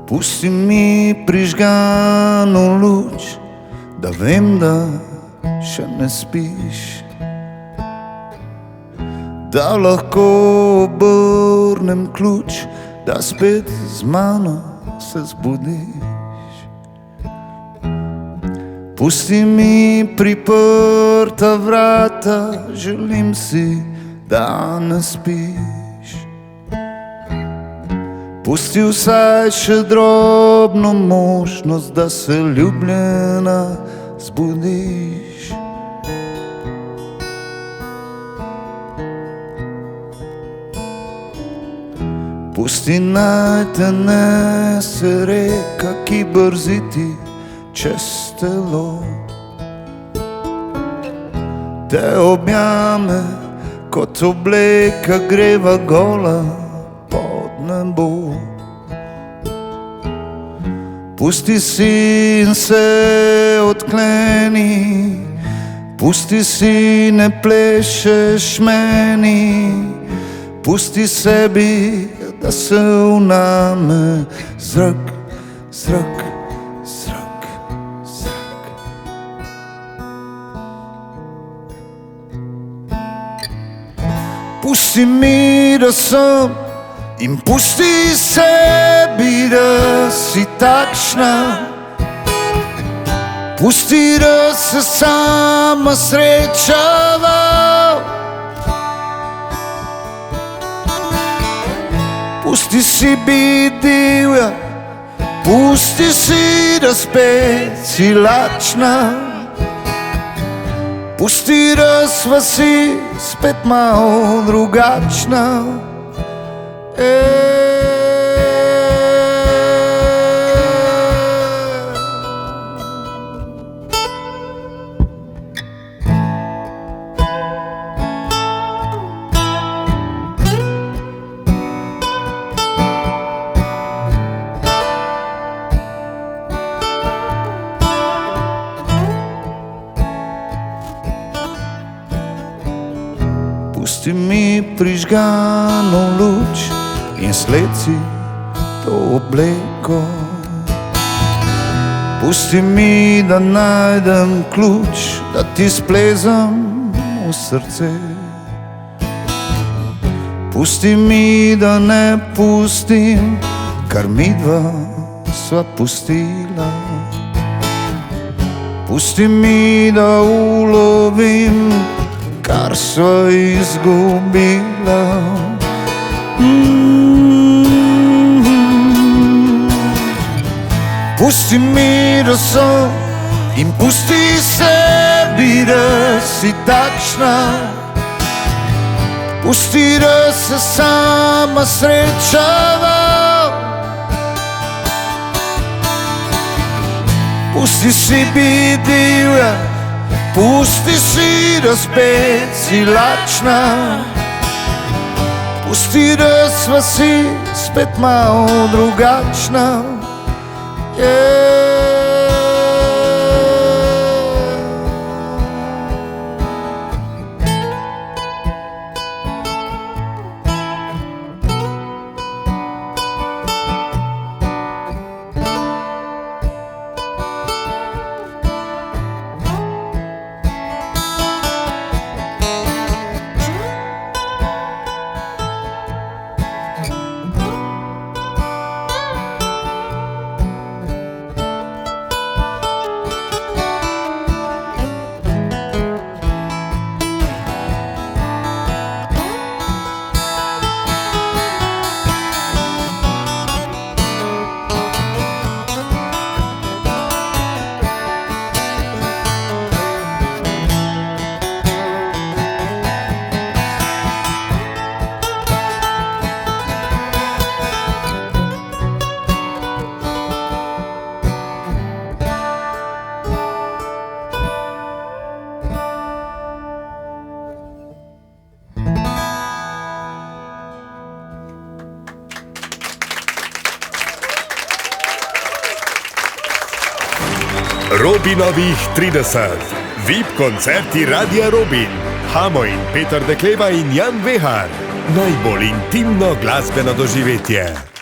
Pusti mi prižgano luč, da vem, da še ne spiš, da lahko obrnem ključ, da spet z mano se zbudiš. Pusti mi priprta vrata, želim si, da ne spiš. Pusti vsaj še drobno možnost, da se ljubljena zbudiš. Pusti naj te nese reka, ki brziti čez telo, te objame kot obleka, greva gola pod nebo. Pusti si in se odkleni, pusti si, ne plešeš meni, pusti sebi, da se vname zrak, zrak, zrak, zrak. Pusti mi, da sem, in pusti sebi, da si takšna. Pusti, da se sama srečava. Pusti si biti divja, pusti si, da spet si lačna. Pusti, da sva si spet malo drugačna. Pusti mi prižgano luč in sleci to obleko. Pusti mi, da najdem ključ, da ti splezam v srce. Pusti mi, da ne pustim, kar midva sva pustila. Pusti mi, da ulovim, kar sva izgubila. Pusti mi, da sem, in pusti sebi, da si takšna. Pusti, da se sama srečava. Pusti si biti divja, pusti si, da spet si lačna. Pusti, da sva si spet malo drugačna. Robinovih 30. VIP koncerti Radia Robin. Hamo in Peter Dekleva in Jan Vehar. Najbolj intimno glasbeno doživetje.